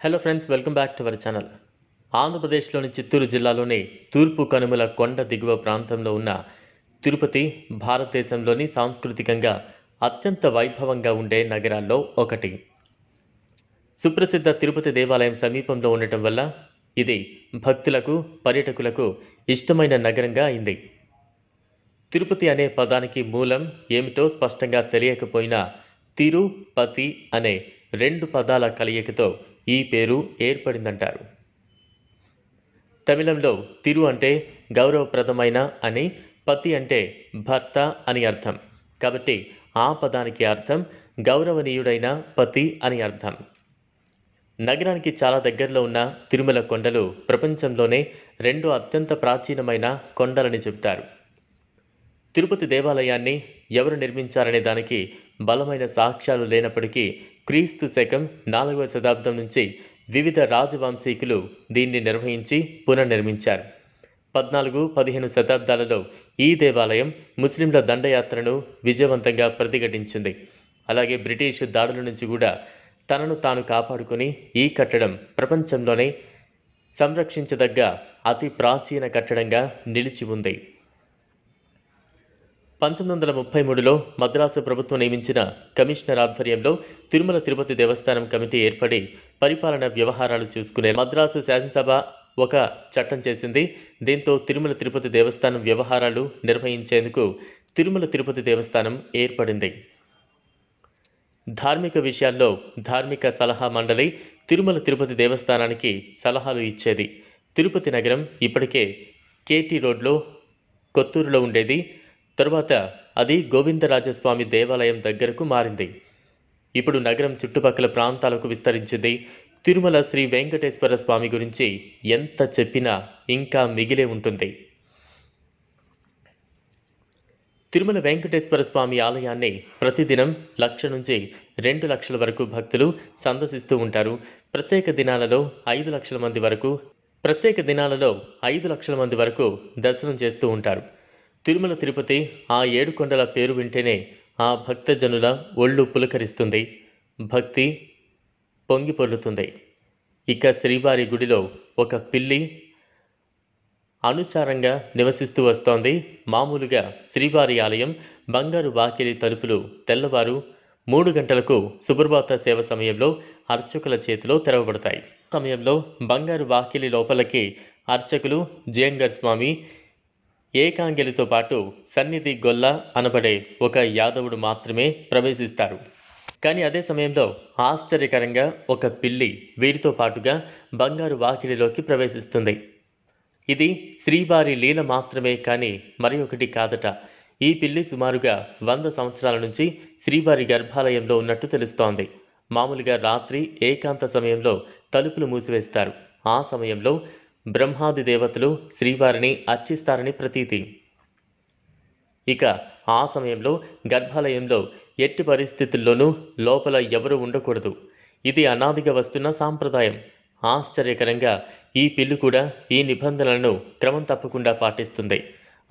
Hello friends, welcome back to our channel. ఆంధ్రప్రదేశ్లోని చిత్తూరు జిల్లాలోని తూర్పు కనుమల కొండ దిగువ ప్రాంతంలో ఉన్న తిరుపతి భారతదేశంలోని సాంస్కృతికంగా అత్యంత వైభవంగా ఉండే నగరాల్లో ఒకటి. సుప్రసిద్ధ తిరుపతి దేవాలయం సమీపంలో ఉండటం వల్ల ఇది భక్తులకు, పర్యాటకులకు ఇష్టమైన నగరంగా అయింది. తిరుపతి అనే పదానికి మూలం ఏమిటో స్పష్టంగా తెలియకపోయినా తిరుపతి అనే రెండు పదాల కలయికతో ఈ పేరు ఏర్పడిందంటారు. తమిళంలో తిరు అంటే గౌరవప్రదమైన అని, పతి అంటే భర్త అని అర్థం. కాబట్టి ఆ పదానికి అర్థం గౌరవనీయుడైన పతి అని అర్థం. నగరానికి చాలా దగ్గరలో ఉన్న తిరుమల కొండలు ప్రపంచంలోనే రెండు అత్యంత ప్రాచీనమైన కొండలని చెబుతారు. తిరుపతి దేవాలయాన్ని ఎవరు నిర్మించారనే దానికి బలమైన సాక్ష్యాలు లేనప్పటికీ క్రీస్తు శకం 4వ శతాబ్దం నుంచి వివిధ రాజవంశీకులు దీన్ని నిర్వహించి పునర్నిర్మించారు. 14-15 శతాబ్దాలలో ఈ దేవాలయం ముస్లింల దండయాత్రను విజయవంతంగా ప్రతిఘటించింది. అలాగే బ్రిటిష్ దాడుల నుంచి కూడా తనను తాను కాపాడుకుని ఈ కట్టడం ప్రపంచంలోనే సంరక్షించదగ్గ అతి ప్రాచీన కట్టడంగా నిలిచి ఉంది. 1933లో మద్రాసు ప్రభుత్వం నియమించిన కమిషనర్ ఆధ్వర్యంలో తిరుమల తిరుపతి దేవస్థానం కమిటీ ఏర్పడి పరిపాలన వ్యవహారాలు చూసుకునే మద్రాసు శాసనసభ ఒక చట్టం చేసింది. దీంతో తిరుమల తిరుపతి దేవస్థానం వ్యవహారాలు నిర్వహించేందుకు తిరుమల తిరుపతి దేవస్థానం ఏర్పడింది. ధార్మిక విషయాల్లో ధార్మిక సలహా మండలి తిరుమల తిరుపతి దేవస్థానానికి సలహాలు ఇచ్చేది. తిరుపతి నగరం ఇప్పటికే కేటీ రోడ్లో కొత్తూరులో ఉండేది. తరువాత అది గోవిందరాజస్వామి దేవాలయం దగ్గరకు మారింది. ఇప్పుడు నగరం చుట్టుపక్కల ప్రాంతాలకు విస్తరించింది. తిరుమల శ్రీ వెంకటేశ్వర స్వామి గురించి ఎంత చెప్పినా ఇంకా మిగిలే ఉంటుంది. తిరుమల వెంకటేశ్వర స్వామి ఆలయాన్ని ప్రతిదినం 1,00,000 నుంచి 2 లక్షల వరకు భక్తులు సందర్శిస్తూ ఉంటారు. ప్రత్యేక దినాలలో 5 లక్షల మంది వరకు దర్శనం చేస్తూ ఉంటారు. తిరుమల తిరుపతి ఆ 7 కొండల పేరు వింటేనే ఆ భక్తజనుల ఒళ్ళు పులకరిస్తుంది, భక్తి పొంగి పొర్లుతుంది. ఇక శ్రీవారి గుడిలో ఒక పిల్లి అనుచారంగా నివసిస్తూ వస్తోంది. మామూలుగా శ్రీవారి ఆలయం బంగారు వాకిలి తలుపులు తెల్లవారు 3 గంటలకు సుప్రభాత సేవ సమయంలో అర్చకుల చేతిలో తెరవబడతాయి. సమయంలో బంగారు వాకిలి లోపలికి అర్చకులు జియంగర్ స్వామి, ఏకాంగిలితో పాటు సన్నిధి గొల్ల అనబడే ఒక యాదవుడు మాత్రమే ప్రవేశిస్తారు. కానీ అదే సమయంలో ఆశ్చర్యకరంగా ఒక పిల్లి వీరితో పాటుగా బంగారు వాకిలిలోకి ప్రవేశిస్తుంది. ఇది శ్రీవారి లీల మాత్రమే కానీ మరి ఒకటి కాదట. ఈ పిల్లి సుమారుగా 100 సంవత్సరాల నుంచి శ్రీవారి గర్భాలయంలో ఉన్నట్టు తెలుస్తోంది. మామూలుగా రాత్రి ఏకాంత సమయంలో తలుపులు మూసివేస్తారు. ఆ సమయంలో బ్రహ్మాది దేవతలు శ్రీవారిని అర్చిస్తారని ప్రతీతి. ఇక ఆ సమయంలో గర్భాలయంలో ఎట్టి పరిస్థితుల్లోనూ లోపల ఎవరూ ఉండకూడదు. ఇది అనాదిగా వస్తున్న సాంప్రదాయం. ఆశ్చర్యకరంగా ఈ పిల్లి కూడా ఈ నిబంధనలను క్రమం తప్పకుండా పాటిస్తుంది.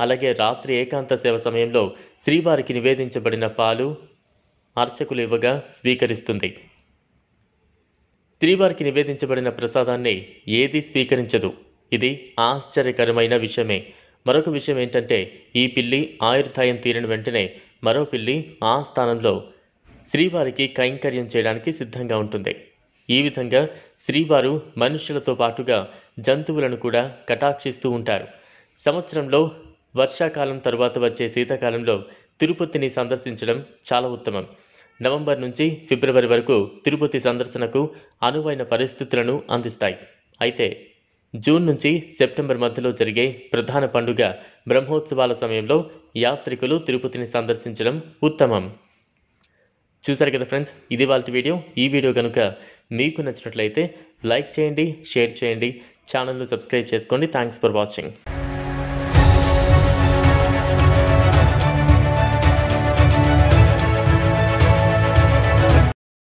అలాగే రాత్రి ఏకాంత సేవ సమయంలో శ్రీవారికి నివేదించబడిన పాలు అర్చకులు ఇవ్వగా స్వీకరిస్తుంది. శ్రీవారికి నివేదించబడిన ప్రసాదాన్ని ఏదీ స్వీకరించదు. ఇది ఆశ్చర్యకరమైన విషయమే. మరొక విషయం ఏంటంటే ఈ పిల్లి ఆయుర్దాయం తీరిన వెంటనే మరో పిల్లి ఆ స్థానంలో శ్రీవారికి కైంకర్యం చేయడానికి సిద్ధంగా ఉంటుంది. ఈ విధంగా శ్రీవారు మనుషులతో పాటుగా జంతువులను కూడా కటాక్షిస్తూ ఉంటారు. సంవత్సరంలో వర్షాకాలం తరువాత వచ్చే శీతాకాలంలో తిరుపతిని సందర్శించడం చాలా ఉత్తమం. నవంబర్ నుంచి ఫిబ్రవరి వరకు తిరుపతి సందర్శనకు అనువైన పరిస్థితులను అందిస్తాయి. అయితే జూన్ నుంచి సెప్టెంబర్ మధ్యలో జరిగే ప్రధాన పండుగ బ్రహ్మోత్సవాల సమయంలో యాత్రికులు తిరుపతిని సందర్శించడం ఉత్తమం. చూసారు కదా ఫ్రెండ్స్, ఇది వాళ్ళ వీడియో. ఈ వీడియో కనుక మీకు నచ్చినట్లయితే లైక్ చేయండి, షేర్ చేయండి, ఛానల్ను సబ్స్క్రైబ్ చేసుకోండి. Thanks for watching.